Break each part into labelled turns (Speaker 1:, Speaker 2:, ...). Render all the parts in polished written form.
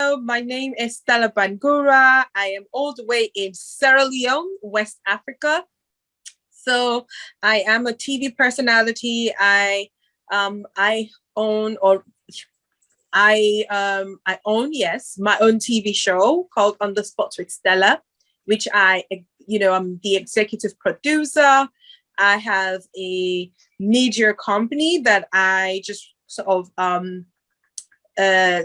Speaker 1: Hello, my name is Stella Bangura. I am all the way in Sierra Leone, West Africa. So I am a TV personality. I own or I own, yes, my own TV show called On the Spot with Stella, which I'm the executive producer. I have a media company that I just sort of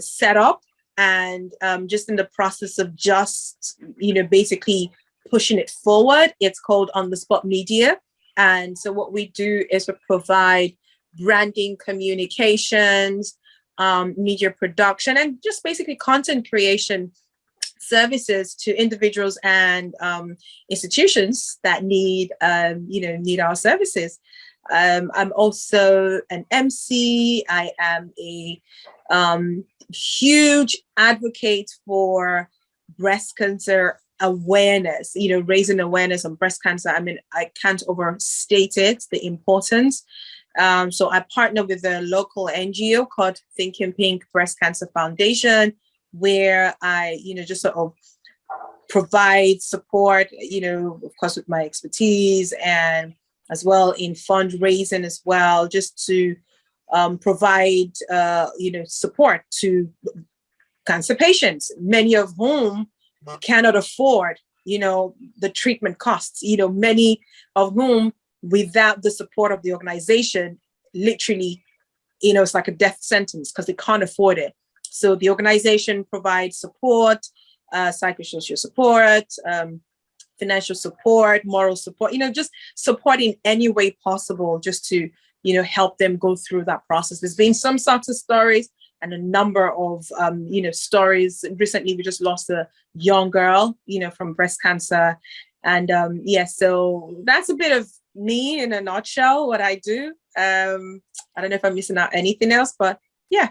Speaker 1: set up, and just in the process of just, basically pushing it forward. It's called On the Spot Media. And so what we do is we provide branding, communications, media production, and just basically content creation services to individuals and institutions that need our services. I'm also an MC. I am a huge advocate for breast cancer awareness, raising awareness on breast cancer. I mean, I can't overstate it, the importance. So I partner with a local NGO called Thinking Pink Breast Cancer Foundation, where I, just sort of provide support, of course, with my expertise, and as well in fundraising as well, just to provide, support to cancer patients, many of whom cannot afford, the treatment costs, many of whom, without the support of the organization, literally, it's like a death sentence because they can't afford it. So the organization provides support, psychosocial support, financial support, moral support, just support in any way possible, just to, help them go through that process. There's been some success stories and a number of, stories. Recently, we just lost a young girl, from breast cancer. And so that's a bit of me in a nutshell, what I do. I don't know if I'm missing out anything else, but yeah.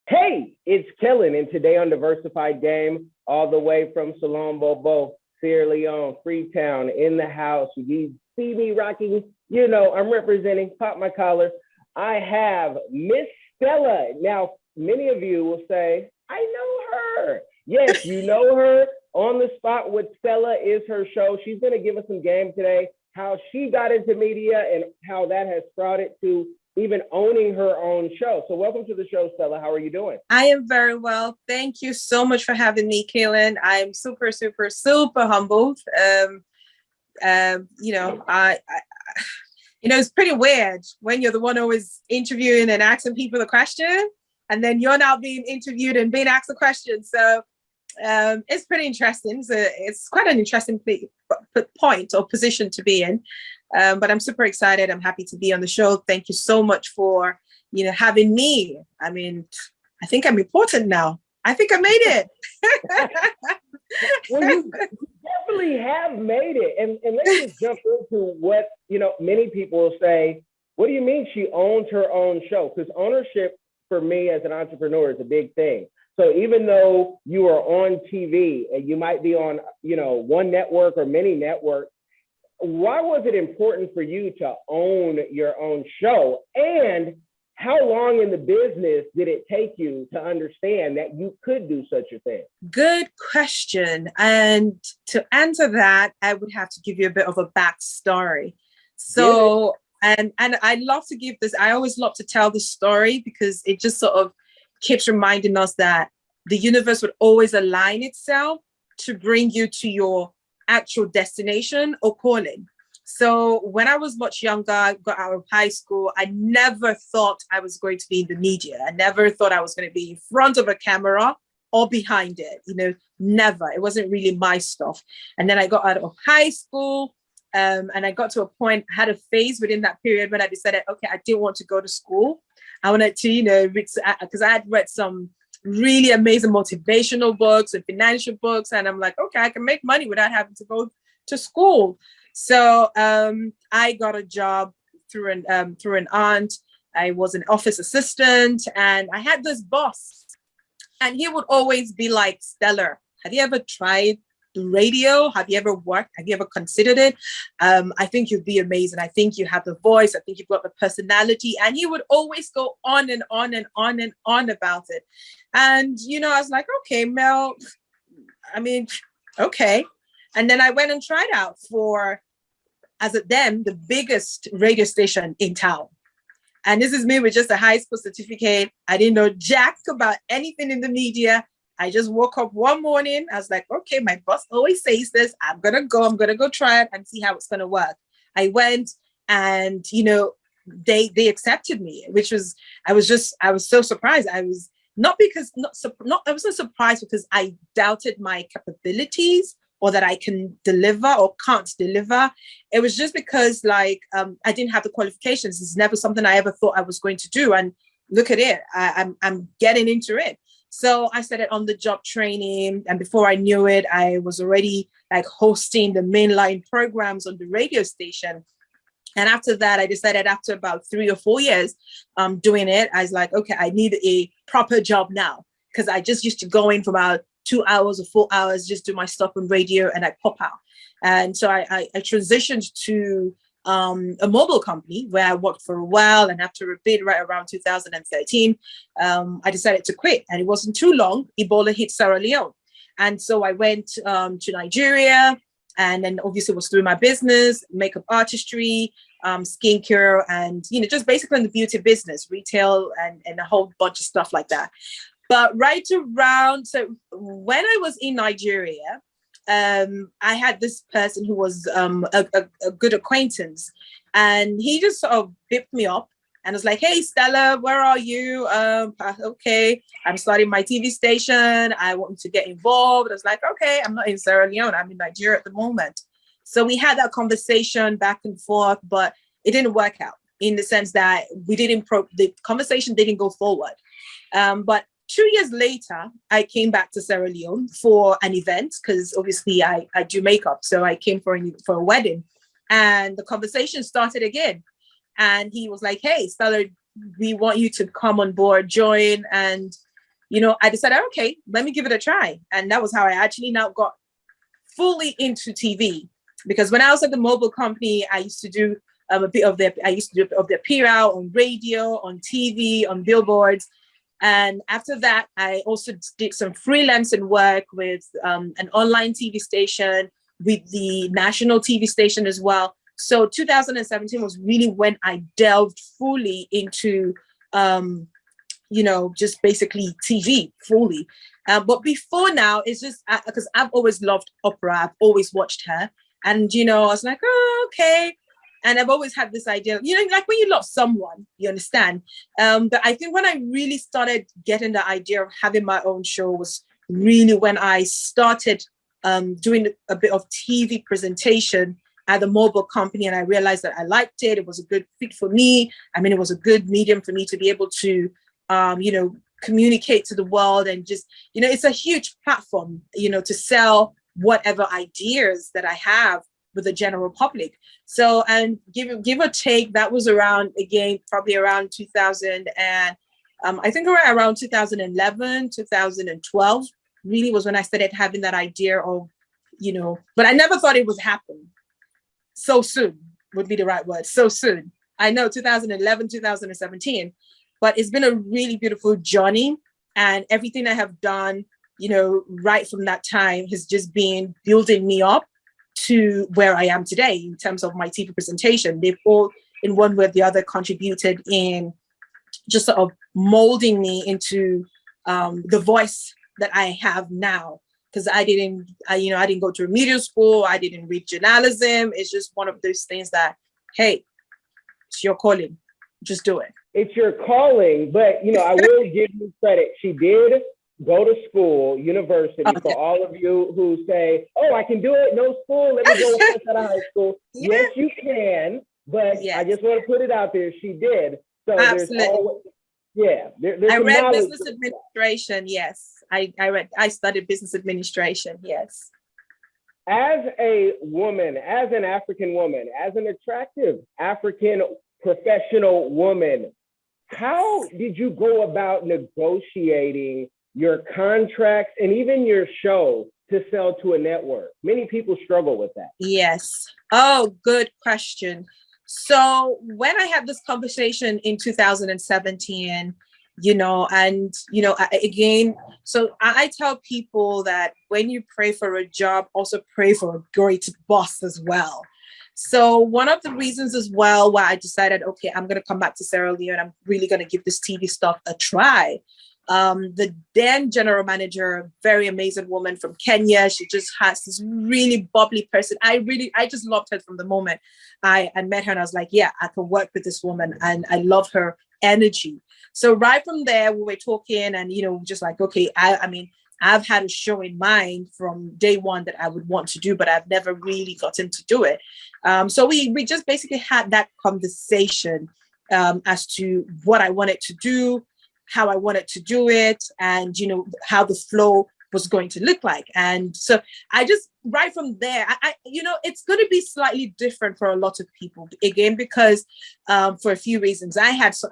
Speaker 2: Hey, it's Kellen, and today on Diversified Game, all the way from Salone, Sierra Leone, Freetown, in the house. You see me rocking, I'm representing, pop my collar. I have Miss Stella. Now, many of you will say, I know her. Yes, you know her. On the Spot with Stella is her show. She's going to give us some game today, how she got into media and how that has sprouted to even owning her own show. So welcome to the show, Stella. How are you doing?
Speaker 1: I am very well. Thank you so much for having me, Kaylin. I'm super, super, super humbled. It's pretty weird when you're the one always interviewing and asking people the question, and then you're now being interviewed and being asked the question. So it's pretty interesting. So it's quite an interesting point or position to be in. But I'm super excited. I'm happy to be on the show. Thank you so much for, having me. I mean, I think I'm important now. I think I made it.
Speaker 2: Well, you definitely have made it. And let's just jump into what, many people will say, what do you mean she owns her own show? Because ownership for me as an entrepreneur is a big thing. So even though you are on TV and you might be on, one network or many networks, why was it important for you to own your own show? And how long in the business did it take you to understand that you could do such a thing?
Speaker 1: Good question. And to answer that, I would have to give you a bit of a backstory. So, and I love to give this, I always love to tell this story because it just sort of keeps reminding us that the universe would always align itself to bring you to your actual destination or calling. So when I was much younger, I got out of high school, I never thought I was going to be in the media. I never thought I was going to be in front of a camera or behind it, never. It wasn't really my stuff. And then I got out of high school, and I got to a point, I had a phase within that period when I decided, okay, I didn't want to go to school. I wanted to, because I had read some really amazing motivational books and financial books. And I'm like, okay, I can make money without having to go to school. So I got a job through an aunt. I was an office assistant, and I had this boss, and he would always be like, Stella, have you ever tried radio? Have you ever worked? Have you ever considered it? I think you'd be amazing. I think you have the voice. I think you've got the personality. And he would always go on and on and on and on about it. And, I was like, okay, Mel, okay. And then I went and tried out for, as at then, the biggest radio station in town. And this is me with just a high school certificate. I didn't know jack about anything in the media. I just woke up one morning. I was like, okay, my boss always says this. I'm going to go try it and see how it's going to work. I went, and, they accepted me, I was so surprised. I was I wasn't surprised because I doubted my capabilities or that I can deliver or can't deliver. It was just because I didn't have the qualifications. It's never something I ever thought I was going to do. And look at it, I'm getting into it. So I started on the job training, and before I knew it, I was already hosting the mainline programs on the radio station. And after that, I decided after about 3 or 4 years doing it, I was like, okay, I need a proper job now, because I just used to go in for about 2 hours or 4 hours, just do my stuff on radio, and I pop out. And so I transitioned to a mobile company where I worked for a while. And after a bit, right around 2013, I decided to quit. And it wasn't too long, Ebola hit Sierra Leone. And so I went to Nigeria, and then obviously was through my business, makeup artistry, skincare, and, just basically in the beauty business, retail, and a whole bunch of stuff like that. But so when I was in Nigeria, I had this person who was a good acquaintance, and he just sort of bipped me up and was like, hey, Stella, where are you? Okay, I'm starting my TV station. I want to get involved. I was like, okay, I'm not in Sierra Leone. I'm in Nigeria at the moment. So we had that conversation back and forth, but it didn't work out in the sense that the conversation didn't go forward. But 2 years later, I came back to Sierra Leone for an event, because obviously I do makeup. So I came for a wedding, and the conversation started again. And he was like, hey, Stella, we want you to come on board, join. And, I decided, okay, let me give it a try. And that was how I actually now got fully into TV. Because when I was at the mobile company, I used to do a bit of their PR on radio, on TV, on billboards. And after that, I also did some freelancing work with an online TV station, with the national TV station as well. So 2017 was really when I delved fully into, just basically TV fully. But before now, it's just because I've always loved opera. I've always watched her. And, I was like, oh, okay. And I've always had this idea, like when you love someone, you understand. But I think when I really started getting the idea of having my own show was really when I started doing a bit of TV presentation at the mobile company. And I realized that I liked it. It was a good fit for me. It was a good medium for me to be able to, communicate to the world, and just, it's a huge platform, to sell whatever ideas that I have with the general public. So, and give or take, that was around, again, probably around 2000, and I think around 2011, 2012, really was when I started having that idea of, but I never thought it would happen so soon, would be the right word, so soon. I know 2011, 2017, but it's been a really beautiful journey, and everything I have done, right from that time has just been building me up to where I am today in terms of my TV presentation. They've all, in one way or the other, contributed in just sort of molding me into the voice that I have now. Because I didn't go to media school. I didn't read journalism. It's just one of those things that, hey, it's your calling. Just do it.
Speaker 2: It's your calling, but I will give you credit. She did go to school, university. Okay. For all of you who say, "Oh, I can do it, no school. Let me go out of high school." Yeah. Yes, you can. But yes. I just want to put it out there. She did. So Yeah, there's
Speaker 1: I
Speaker 2: some
Speaker 1: read
Speaker 2: knowledge.
Speaker 1: business administration. Yes, I studied business administration. Yes.
Speaker 2: As a woman, as an African woman, as an attractive African professional woman, how did you go about negotiating your contracts and even your show to sell to a network? Many people struggle with that.
Speaker 1: Yes. Oh, good question. So when I had this conversation in 2017, again, so I tell people that when you pray for a job, also pray for a great boss as well. So one of the reasons as well why I decided, okay, I'm going to come back to Sierra Leone, I'm really going to give this TV stuff a try. The then general manager, very amazing woman from Kenya. She just has this really bubbly person. I just loved her from the moment I met her, and I was like, yeah, I can work with this woman, and I love her energy. So right from there, we were talking, and just like, okay, I mean, I've had a show in mind from day one that I would want to do, but I've never really gotten to do it. So we just basically had that conversation as to what I wanted to do, how I wanted to do it, and how the flow was going to look like. And so I just right from there, it's going to be slightly different for a lot of people, again, because for a few reasons. I had some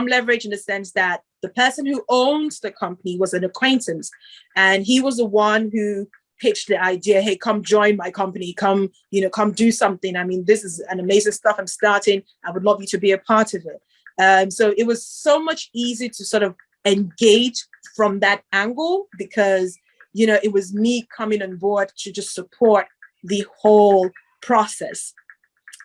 Speaker 1: leverage in the sense that the person who owns the company was an acquaintance, and he was the one who pitched the idea, hey, come join my company, come do something. I mean, this is an amazing stuff I'm starting. I would love you to be a part of it. So it was so much easier to sort of engage from that angle, because it was me coming on board to just support the whole process,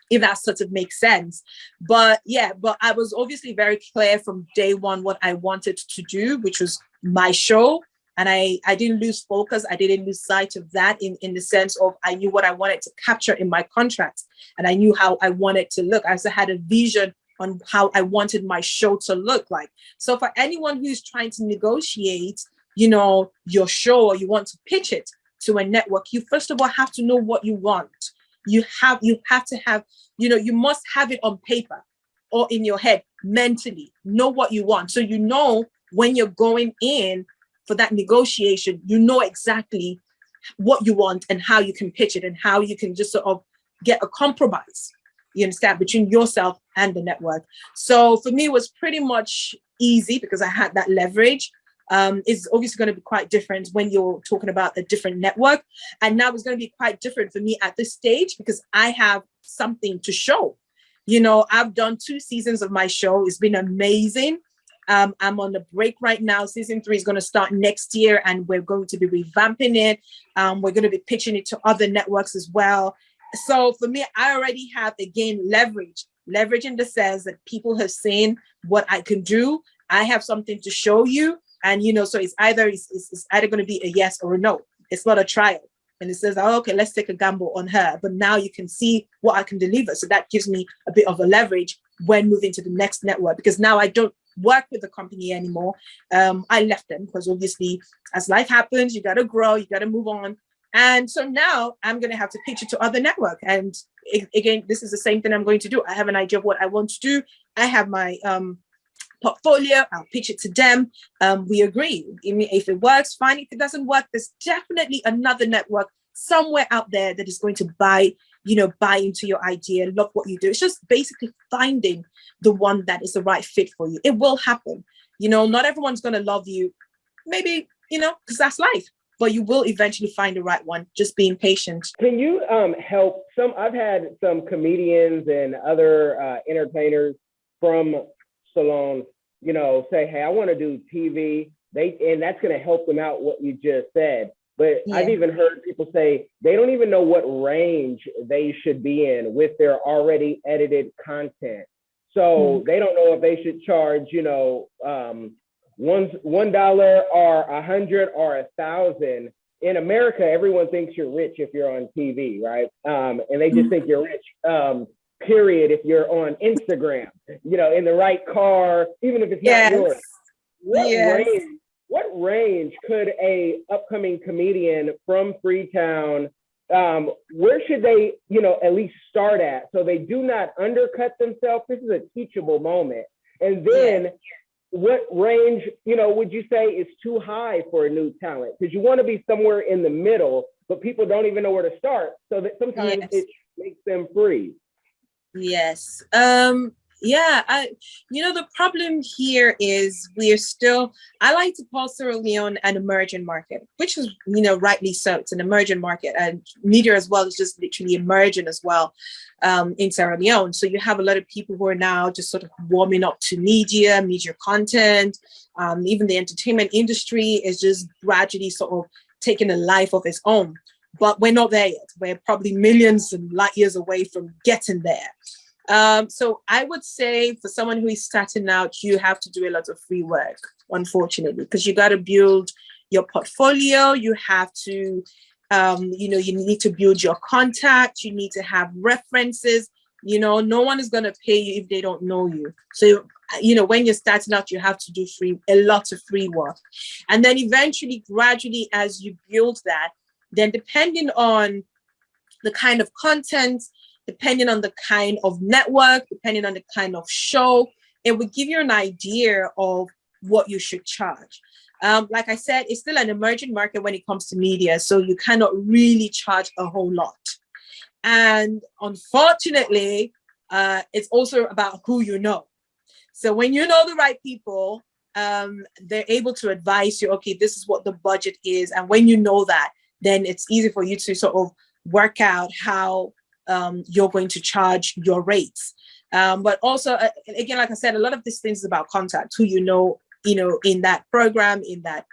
Speaker 1: if that sort of makes sense. But I was obviously very clear from day one what I wanted to do, which was my show. And I didn't lose focus. I didn't lose sight of that in the sense of I knew what I wanted to capture in my contracts, and I knew how I wanted to look. I also had a vision on how I wanted my show to look like. So for anyone who's trying to negotiate, your show, or you want to pitch it to a network, you first of all have to know what you want. You have to have, you must have it on paper or in your head mentally, know what you want. So when you're going in for that negotiation, you know exactly what you want and how you can pitch it and how you can just sort of get a compromise, you understand, between yourself and the network. So for me, it was pretty much easy because I had that leverage. It's obviously going to be quite different when you're talking about a different network. And now it's going to be quite different for me at this stage because I have something to show. I've done 2 seasons of my show. It's been amazing. I'm on the break right now. Season 3 is going to start next year, and we're going to be revamping it. We're going to be pitching it to other networks as well. So for me, I already have, again, leverage in the sense that people have seen what I can do. I have something to show you. And, so it's either going to be a yes or a no. It's not a trial. And it says, oh, okay, let's take a gamble on her. But now you can see what I can deliver. So that gives me a bit of a leverage when moving to the next network, because now I don't work with the company anymore. I left them because obviously as life happens, you got to grow, you got to move on. And so now I'm going to have to pitch it to other network. And again, this is the same thing I'm going to do. I have an idea of what I want to do. I have my portfolio. I'll pitch it to them. We agree. If it works, fine. If it doesn't work, there's definitely another network somewhere out there that is going to buy into your idea, love what you do. It's just basically finding the one that is the right fit for you. It will happen. Not everyone's going to love you, maybe, because that's life, but you will eventually find the right one. Just being patient.
Speaker 2: Can you help I've had some comedians and other entertainers from Salone, say, hey, I want to do TV. And that's going to help them out what you just said. But yeah. I've even heard people say they don't even know what range they should be in with their already edited content. So they don't know if they should charge, $1 or $100 or $1,000. In America, everyone thinks you're rich if you're on TV, right? And they just think you're rich. Period. If you're on Instagram, in the right car, even if it's not yours. What range could a upcoming comedian from Freetown, where should they, at least start at so they do not undercut themselves? This is a teachable moment. And then what range, would you say is too high for a new talent? Because you want to be somewhere in the middle, but people don't even know where to start. So that sometimes it makes them freeze.
Speaker 1: Yes. The problem here is I like to call Sierra Leone an emerging market, which is, rightly so. It's an emerging market, and media as well is just literally emerging as well in Sierra Leone. So you have a lot of people who are now just sort of warming up to media content. Even the entertainment industry is just gradually sort of taking a life of its own. But we're not there yet. We're probably millions and light years away from getting there. So I would say for someone who is starting out, you have to do a lot of free work, unfortunately, because you got to build your portfolio. You have to, you need to build your contacts. You need to have references. No one is going to pay you if they don't know you. So, when you're starting out, you have to do a lot of free work. And then eventually, gradually, as you build that, then depending on the kind of content, depending on the kind of network, depending on the kind of show, it will give you an idea of what you should charge. Like I said, it's still an emerging market when it comes to media, so you cannot really charge a whole lot. And unfortunately, it's also about who you know. So when you know the right people, they're able to advise you, okay, this is what the budget is. And when you know that, then it's easy for you to sort of work out how you're going to charge your rates. But also, again, like I said, a lot of these things is about contact, who in that program, in that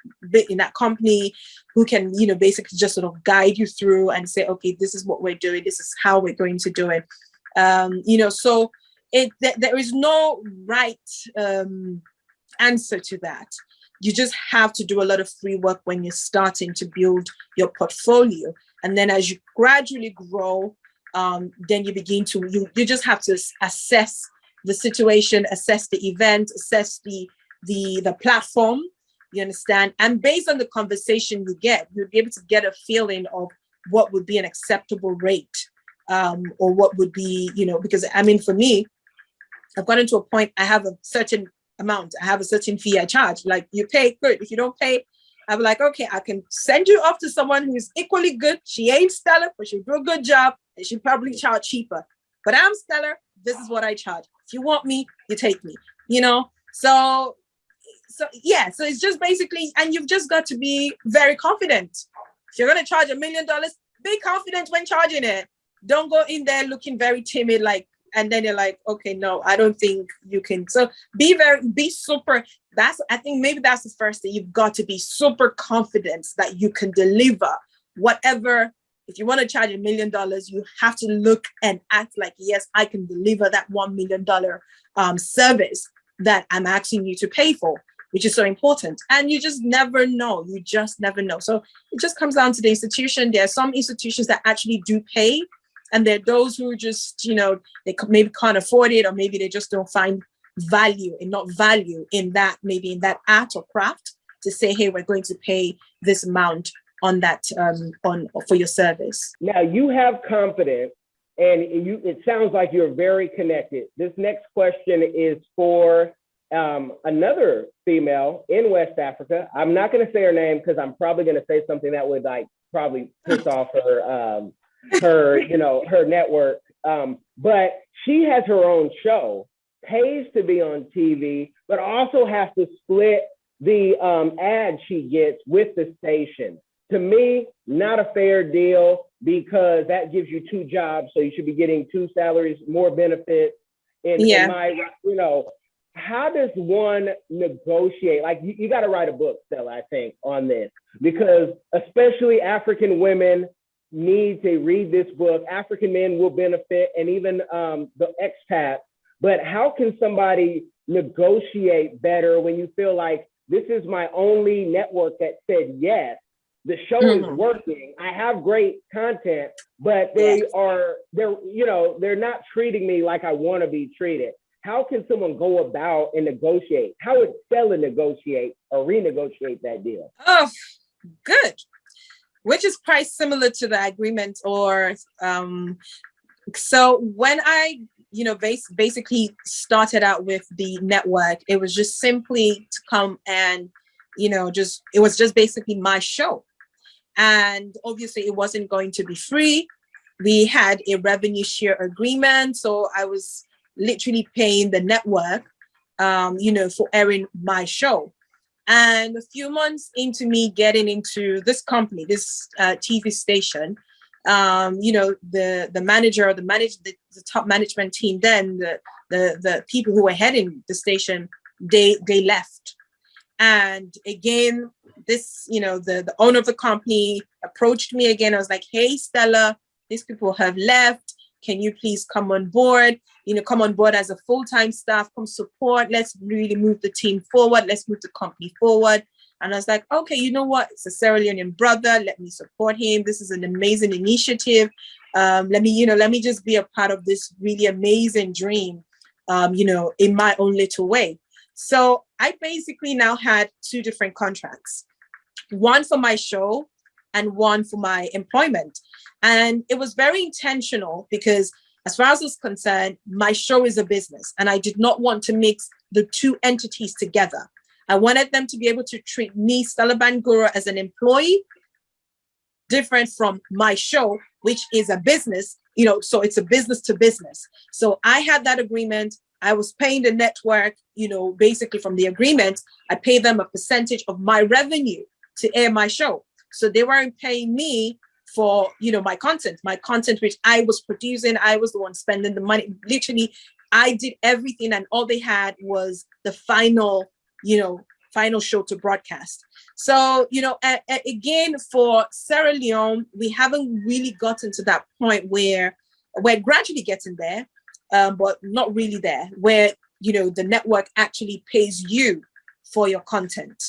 Speaker 1: company, who can, basically just sort of guide you through and say, okay, this is what we're doing. This is how we're going to do it. So there is no right answer to that. You just have to do a lot of free work when you're starting to build your portfolio. And then as you gradually grow, then you just have to assess the situation, assess the event, assess the platform, you understand? And based on the conversation you get, you'll be able to get a feeling of what would be an acceptable rate, or what would be, because for me, I've gotten to a point, I have a certain amount, I have a certain fee I charge. Like, you pay, good. If you don't pay, I'm like, okay, I can send you off to someone who's equally good. She ain't Stella, but she'll do a good job, and she'll probably charge cheaper. But I'm Stella, this is what I charge. If you want me, you take me, So it's just basically, and you've just got to be very confident. If you're going to charge $1 million, be confident when charging it. Don't go in there looking very timid, and then you're like, okay, no, I don't think you can. So be super. I think maybe that's the first thing. You've got to be super confident that you can deliver whatever. If you want to charge $1 million, you have to look and act like, yes, I can deliver that $1 million service that I'm asking you to pay for, which is so important. And you just never know. So it just comes down to the institution. There are some institutions that actually do pay, and there are those who just, they maybe can't afford it, or maybe they just don't find value in that, maybe in that art or craft, to say, hey, we're going to pay this amount on that, for your service.
Speaker 2: Now you have confidence, and it sounds like you're very connected. This next question is for another female in West Africa. I'm not going to say her name because I'm probably going to say something that would probably piss off her her network. But she has her own show, pays to be on TV, but also has to split the ad she gets with the station. To me, not a fair deal, because that gives you two jobs. So you should be getting two salaries, more benefits. In my, how does one negotiate? Like, you got to write a book, Stella, I think, on this, because especially African women need to read this book. African men will benefit, and even the expats. But how can somebody negotiate better when you feel like, this is my only network that said yes, the show is working, I have great content, but they're not treating me like I want to be treated? How can someone go about and negotiate? How would Stella negotiate or renegotiate that deal?
Speaker 1: Oh, good. Which is quite similar to the agreement, or so when I basically started out with the network. It was just simply to come and, it was just basically my show. And obviously it wasn't going to be free. We had a revenue share agreement. So I was literally paying the network, for airing my show. And a few months into me getting into this company, this TV station, the manager, the top management team, then the people who were heading the station, they left. And again, this, the owner of the company approached me again. I was like, hey, Stella, these people have left. Can you please come on board? Come on board as a full-time staff, come support. Let's really move the team forward. Let's move the company forward. And I was like, okay, you know what? It's a Sierra Leonean brother. Let me support him. This is an amazing initiative. Let me just be a part of this really amazing dream, in my own little way. So I basically now had two different contracts, one for my show and one for my employment. And it was very intentional because as far as I was concerned, my show is a business and I did not want to mix the two entities together. I wanted them to be able to treat me, Stella Bangura, as an employee, different from my show, which is a business, so it's a business to business. So I had that agreement. I was paying the network, basically from the agreement, I paid them a percentage of my revenue to air my show. So they weren't paying me for, my content, which I was producing. I was the one spending the money. Literally, I did everything. And all they had was the final show to broadcast. So, again, for Sierra Leone, we haven't really gotten to that point where we're gradually getting there, but not really there, where, the network actually pays you for your content.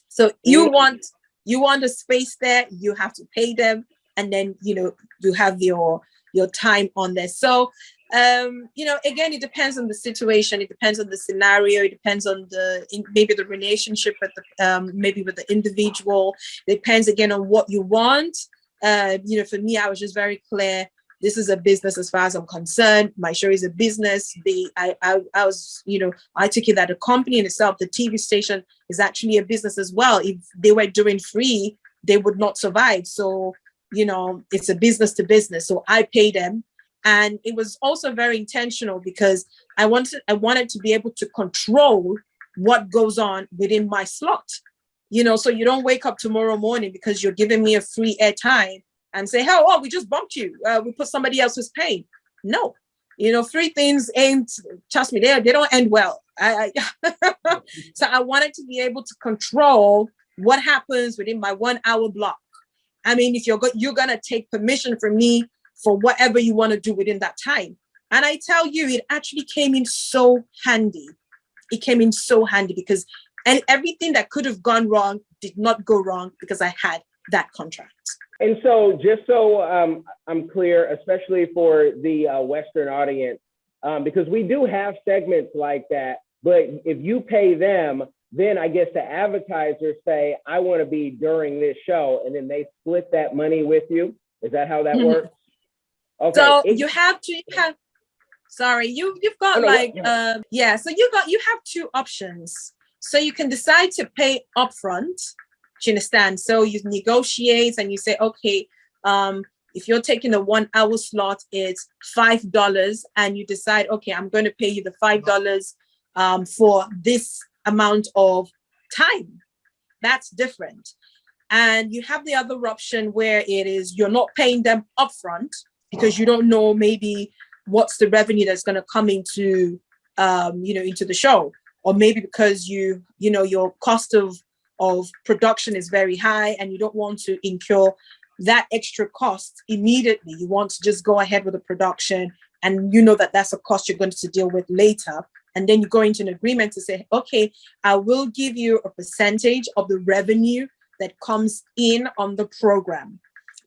Speaker 1: So you want a space there, you have to pay them, and then, you have your time on there. So, again, it depends on the situation. It depends on the scenario. It depends on maybe the relationship with maybe with the individual. It depends again on what you want. For me, I was just very clear. This is a business as far as I'm concerned. My show is a business. I took it that the company in itself, the TV station, is actually a business as well. If they were doing free, they would not survive. So, it's a business to business. So I pay them. And it was also very intentional because I wanted to be able to control what goes on within my slot. So you don't wake up tomorrow morning because you're giving me a free airtime and say, oh, we just bumped you. We put somebody else's paying. No, free things ain't, trust me, they don't end well. So I wanted to be able to control what happens within my 1 hour block. I mean, if you're going to take permission from me for whatever you want to do within that time. And I tell you, it actually came in so handy. It came in so handy because everything that could have gone wrong did not go wrong because I had that contract.
Speaker 2: And so just so I'm clear, especially for the Western audience, because we do have segments like that, but if you pay them, then I guess the advertisers say, I want to be during this show, and then they split that money with you. Is that how that works? Okay.
Speaker 1: So you've got so you have two options. So you can decide to pay upfront. Do you understand? So you negotiate and you say, okay, if you're taking a 1 hour slot, it's $5, and you decide, okay, I'm going to pay you the $5 for this amount of time. That's different. And you have the other option where it is you're not paying them upfront because you don't know maybe what's the revenue that's going to come into into the show, or maybe because your cost of production is very high and you don't want to incur that extra cost immediately. You want to just go ahead with the production, and that's a cost you're going to deal with later. And then you go into an agreement to say, okay, I will give you a percentage of the revenue that comes in on the program,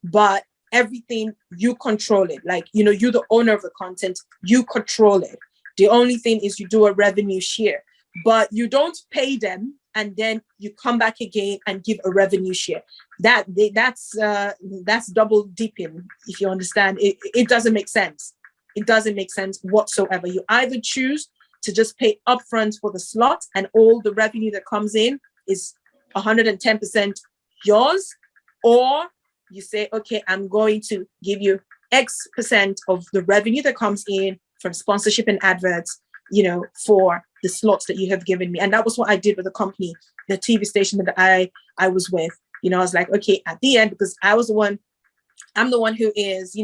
Speaker 1: but everything you control it. Like, you're the owner of the content, you control it. The only thing is you do a revenue share, but you don't pay them and then you come back again and give a revenue share. That's double dipping, if you understand. It doesn't make sense. It doesn't make sense whatsoever. You either choose to just pay upfront for the slot and all the revenue that comes in is 110% yours, or you say, okay, I'm going to give you X% of the revenue that comes in from sponsorship and adverts, for the slots that you have given me. And that was what I did with the company, the TV station that I was with. I was like, okay, at the end, because I'm the one who is,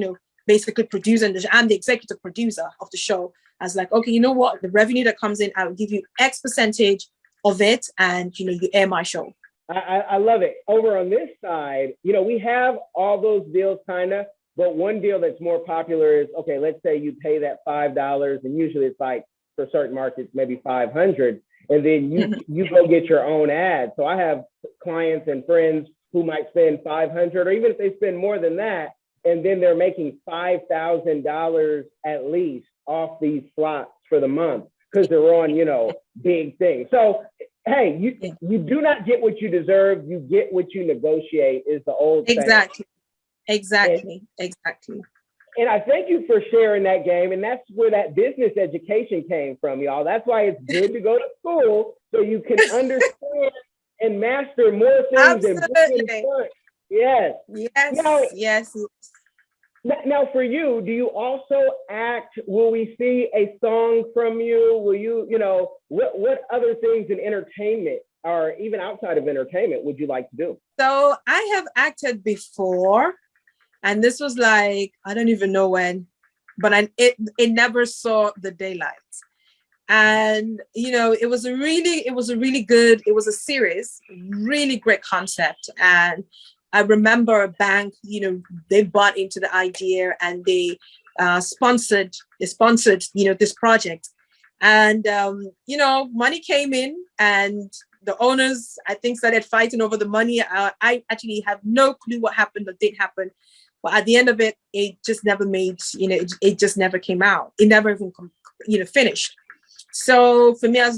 Speaker 1: basically producing I'm the executive producer of the show. I was like, okay, you know what? The revenue that comes in, I will give you X percentage of it, and you air my show.
Speaker 2: I love it. Over on this side, we have all those deals kind of, but one deal that's more popular is, okay, let's say you pay that $5, and usually it's like for certain markets, maybe 500, and then you go get your own ad. So I have clients and friends who might spend 500, or even if they spend more than that, and then they're making $5,000 at least off these slots for the month because they're on, big things. So, hey, you do not get what you deserve. You get what you negotiate is the old saying.
Speaker 1: Exactly.
Speaker 2: And I thank you for sharing that game. And that's where that business education came from, y'all. That's why it's good to go to school so you can understand and master more things.
Speaker 1: Absolutely.
Speaker 2: Yes.
Speaker 1: Yes.
Speaker 2: Now, for you, do you also act? Will we see a song from you? Will you, what other things in entertainment or even outside of entertainment would you like to do?
Speaker 1: So I have acted before, and this was like, I don't even know when, but it never saw the daylight. And, it was a series, really great concept. And I remember a bank, they bought into the idea and they sponsored, this project. And, money came in and the owners, I think, started fighting over the money. I actually have no clue what happened or did happen. But at the end of it, it just never made, it just never came out. It never even, finished. So for me, I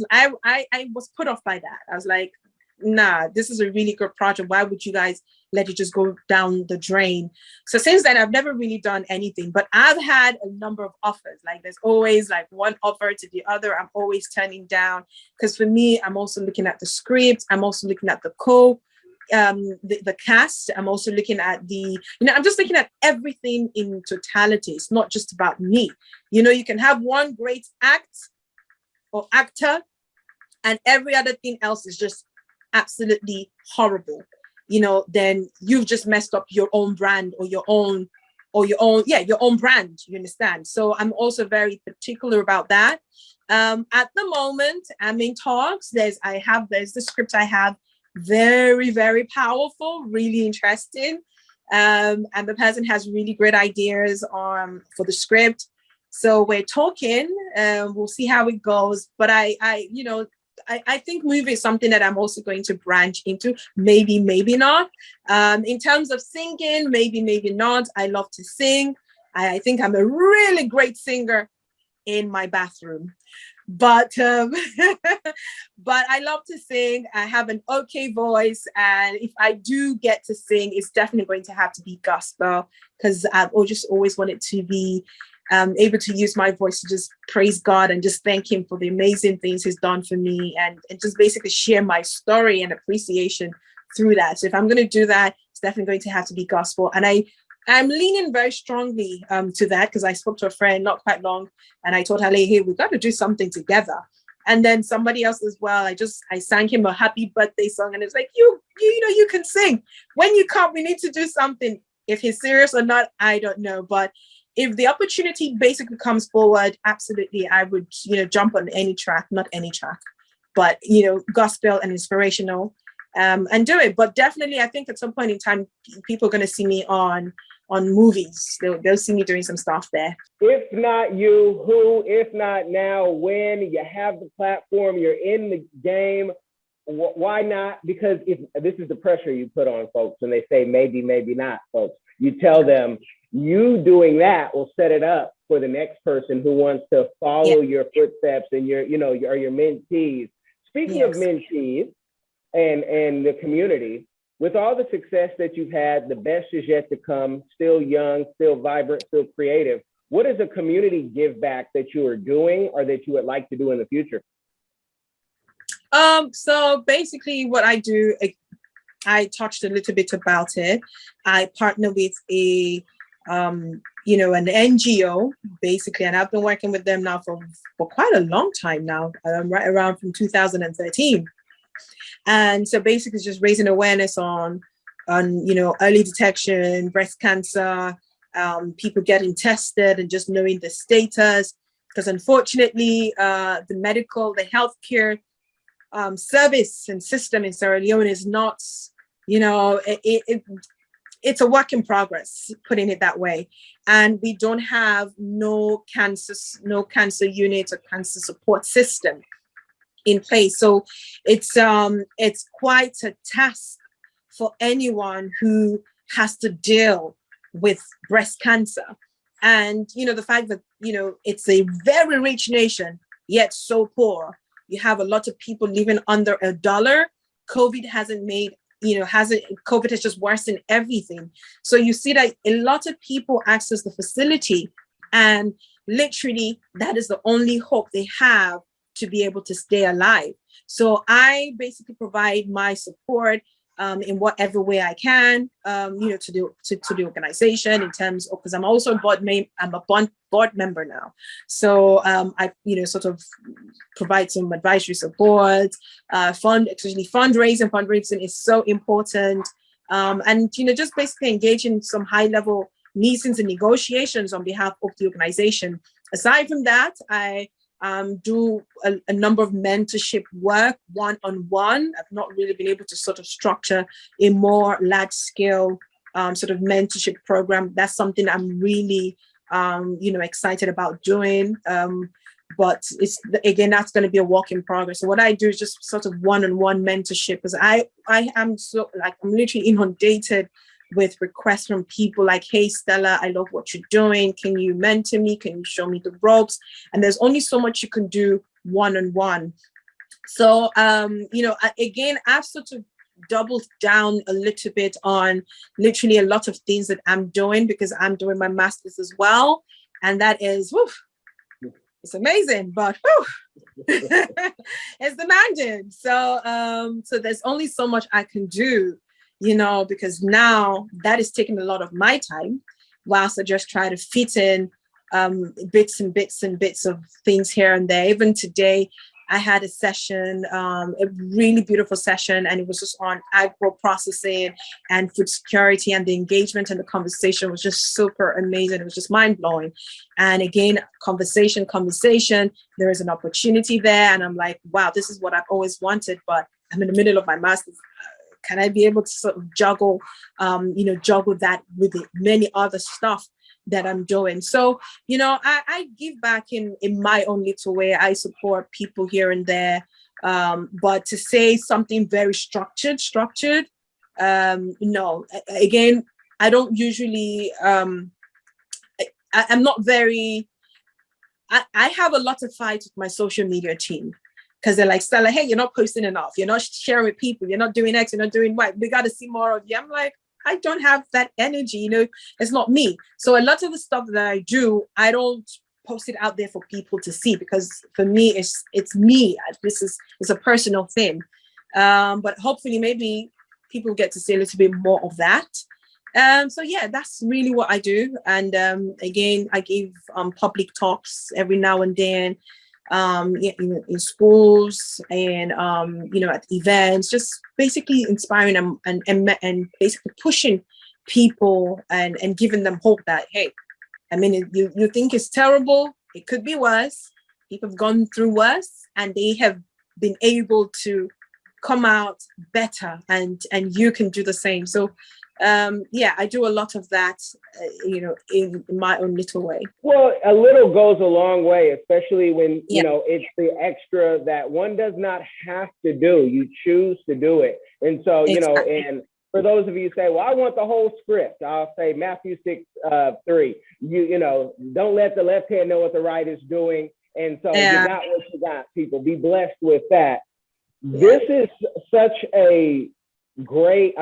Speaker 1: was put off by that. I was like, nah, this is a really good project. Why would you guys let it just go down the drain? So since then, I've never really done anything, but I've had a number of offers. Like there's always like one offer to the other. I'm always turning down because for me, I'm also looking at the script. I'm also looking at the the cast. I'm also looking at I'm just looking at everything in totality. It's not just about me. You can have one great act or actor and every other thing else is just absolutely horrible, then you've just messed up your own brand or your own brand, you understand? So I'm also very particular about that. At the moment, I'm in talks. There's the script I have, very, very powerful, really interesting. And the person has really great ideas for the script. So we're talking, we'll see how it goes. But I think movie is something that I'm also going to branch into. Maybe not. In terms of singing, maybe not. I love to sing. I think I'm a really great singer in my bathroom. But but I love to sing. I have an okay voice, and if I do get to sing, it's definitely going to have to be gospel because I've just always wanted to be able to use my voice to just praise God and just thank him for the amazing things he's done for me and just basically share my story and appreciation through that. So if I'm going to do that, it's definitely going to have to be gospel. And I'm leaning very strongly to that because I spoke to a friend not quite long and I told her, hey, we've got to do something together. And then somebody else as well, I sang him a happy birthday song and it's like, you can sing. When you come, we need to do something. If he's serious or not, I don't know. But if the opportunity basically comes forward, absolutely, I would, jump on any track, not any track, but, gospel and inspirational and do it. But definitely, I think at some point in time, people are going to see me on movies. They'll see me doing some stuff there.
Speaker 2: If not you, who? If not now, when? You have the platform, you're in the game. Why not? Because this is the pressure you put on folks when they say maybe not, folks. You tell them you doing that will set it up for the next person who wants to follow your footsteps and your mentees. Speaking of mentees and the community, with all the success that you've had, the best is yet to come, still young, still vibrant, still creative. what is a community give back that you are doing or that you would like to do in the future?
Speaker 1: So basically what I do, I touched a little bit about it. I partner with a, an NGO basically, and I've been working with them now for quite a long time now, right around from 2013. And so basically just raising awareness on early detection, breast cancer, people getting tested and just knowing the status. Because unfortunately, the healthcare service and system in Sierra Leone is not, it's a work in progress, putting it that way. And we don't have no cancer unit or cancer support system in place. So it's quite a task for anyone who has to deal with breast cancer. And, the fact that, it's a very rich nation, yet so poor. You have a lot of people living under $1. COVID has just worsened everything. So you see that a lot of people access the facility, and literally that is the only hope they have to be able to stay alive. So I basically provide my support in whatever way I can, to the organization in terms of, because I'm also a board member now. So I, sort of provide some advisory support, especially fundraising. Fundraising is so important. And, just basically engage in some high level meetings and negotiations on behalf of the organization. Aside from that, I do a number of mentorship work one-on-one. I've not really been able to sort of structure a more large scale sort of mentorship program. That's something I'm really, excited about doing. But that's going to be a work in progress. So what I do is just sort of one-on-one mentorship, because I'm literally inundated with requests from people like, hey, Stella, I love what you're doing. Can you mentor me? Can you show me the ropes? And there's only so much you can do one-on-one. So, I've sort of doubled down a little bit on literally a lot of things that I'm doing, because I'm doing my master's as well. And that is, it's amazing, but it's demanding. So there's only so much I can do, because now that is taking a lot of my time, whilst I just try to fit in bits and bits of things here and there. Even today, I had a session, a really beautiful session, and it was just on agro processing and food security, and the engagement and the conversation was just super amazing. It was just mind blowing. And again, conversation, there is an opportunity there. And I'm like, wow, this is what I've always wanted, but I'm in the middle of my master's. Can I be able to sort of juggle that with the many other stuff that I'm doing? So, I give back in my own little way. I support people here and there. But to say something very structured, no. Again, I don't usually, I'm not very, I have a lot of fights with my social media team. Because they're like, Stella, hey, you're not posting enough. You're not sharing with people. You're not doing X. You're not doing Y. We got to see more of you. I'm like, I don't have that energy. It's not me. So a lot of the stuff that I do, I don't post it out there for people to see, because for me, it's me. It's a personal thing. But hopefully, maybe people get to see a little bit more of that. So yeah, that's really what I do. And again, I give public talks every now and then. In schools and at events, just basically inspiring them and basically pushing people and giving them hope that, hey, I mean, you think it's terrible, it could be worse. People have gone through worse and they have been able to come out better, and you can do the same. So I do a lot of that, in my own little way.
Speaker 2: Well, a little goes a long way, especially when, it's the extra that one does not have to do. You choose to do it. And so,
Speaker 1: Exactly.
Speaker 2: And for those of you who say, well, I want the whole script, I'll say Matthew 6:3. Don't let the left hand know what the right is doing. And so you got what you got, people. Be blessed with that. Yeah. This is such a great,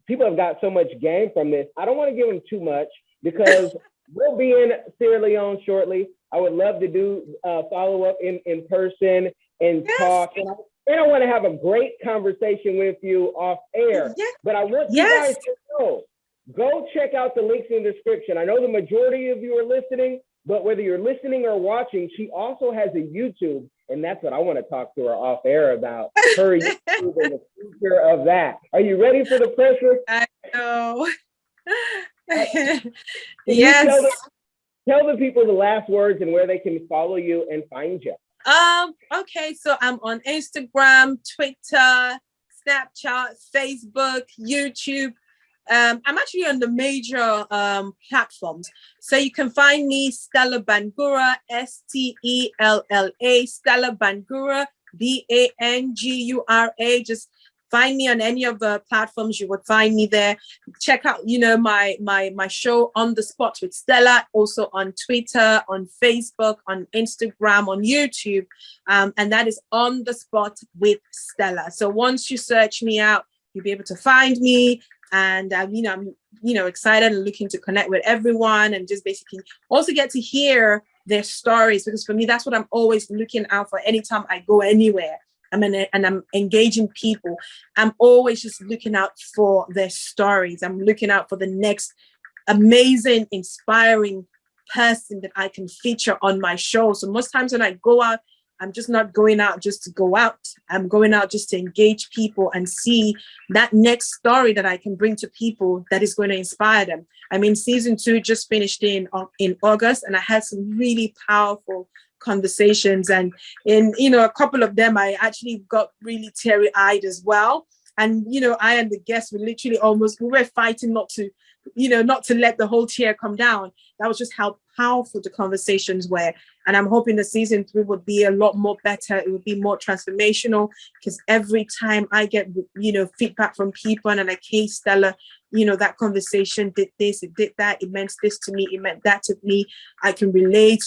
Speaker 2: people have got so much game from this. I don't want to give them too much, because We'll be in Sierra Leone shortly. I would love to do follow up in person and talk. And I want to have a great conversation with you off air. But I want you guys to know, go check out the links in the description. I know the majority of you are listening, but whether you're listening or watching, she also has a YouTube. And that's what I want to talk to her off air about, her YouTube and the future of that. Are you ready for the pressure?
Speaker 1: I know.
Speaker 2: Yes. Tell the people the last words and where they can follow you and find you.
Speaker 1: Okay, so I'm on Instagram, Twitter, Snapchat, Facebook, YouTube. I'm actually on the major platforms. So you can find me, Stella Bangura, Stella, Stella Bangura, Bangura. Just find me on any of the platforms. You would find me there. Check out, my show On the Spot with Stella, also on Twitter, on Facebook, on Instagram, on YouTube. And that is On the Spot with Stella. So once you search me out, you'll be able to find me. And I'm excited and looking to connect with everyone and just basically also get to hear their stories, because for me, that's what I'm always looking out for anytime I go anywhere. I'm engaging people. I'm always just looking out for their stories. I'm looking out for the next amazing, inspiring person that I can feature on my show. So most times when I go out, I'm just not going out just to go out. I'm going out just to engage people and see that next story that I can bring to people that is going to inspire them. I mean, season 2 just finished in August, and I had some really powerful conversations, and in a couple of them I actually got really teary-eyed as well. And I and the guests were literally we were fighting not to let the whole tear come down. That was just how powerful the conversations were. And I'm hoping the season 3 would be a lot more better. It would be more transformational, because every time I get feedback from people and like, hey Stella, that conversation did this, it did that, it meant this to me, it meant that to me, I can relate,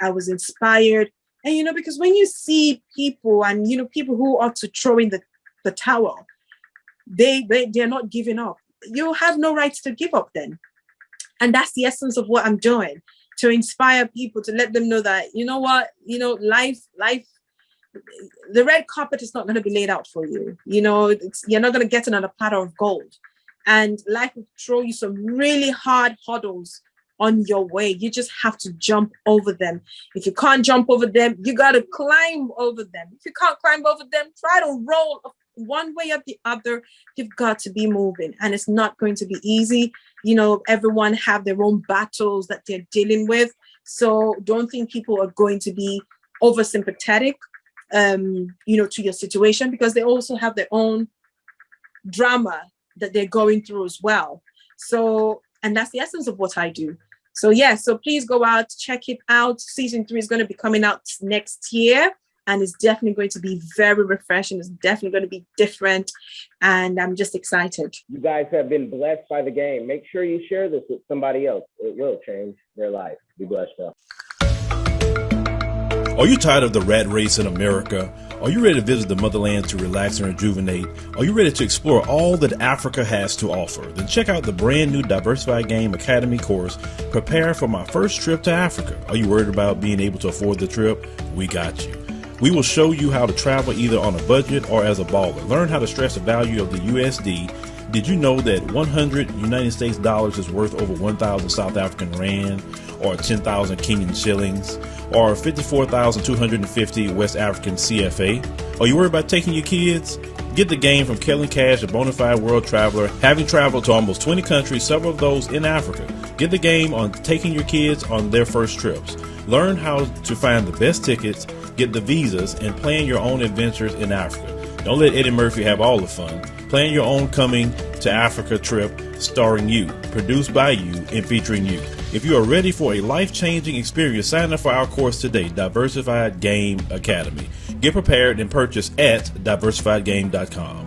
Speaker 1: I was inspired. And because when you see people and people who are to throw in the towel, they're not giving up. You have no right to give up then. And that's the essence of what I'm doing, to inspire people, to let them know that, life, the red carpet is not going to be laid out for you. You're not going to get another platter of gold. And life will throw you some really hard hurdles on your way. You just have to jump over them. If you can't jump over them, you got to climb over them. If you can't climb over them, try to roll one way or the other. You've got to be moving, and it's not going to be easy. Everyone have their own battles that they're dealing with. So don't think people are going to be oversympathetic, to your situation, because they also have their own drama that they're going through as well. So, and that's the essence of what I do. So yeah, so please go out, check it out. Season 3 is going to be coming out next year, and it's definitely going to be very refreshing. It's definitely going to be different, and I'm just excited.
Speaker 2: You guys have been blessed by the game. Make sure you share this with somebody else. It will change their life. Be blessed, y'all.
Speaker 3: Are you tired of the rat race in America? Are you ready to visit the motherland to relax and rejuvenate? Are you ready to explore all that Africa has to offer? Then check out the brand new Diversified Game Academy course, Prepare for My First Trip to Africa. Are you worried about being able to afford the trip? We got you. We will show you how to travel either on a budget or as a baller. Learn how to stretch the value of the USD. Did you know that 100 United States dollars is worth over 1,000 South African rand, or 10,000 Kenyan shillings, or 54,250 West African CFA? Are you worried about taking your kids? Get the game from Kelly Cash, a bona fide world traveler, having traveled to almost 20 countries, several of those in Africa. Get the game on taking your kids on their first trips. Learn how to find the best tickets, get the visas, and plan your own adventures in Africa. Don't let Eddie Murphy have all the fun. Plan your own coming to Africa trip starring you, produced by you, and featuring you. If you are ready for a life-changing experience, sign up for our course today, Diversified Game Academy. Get prepared and purchase at diversifiedgame.com.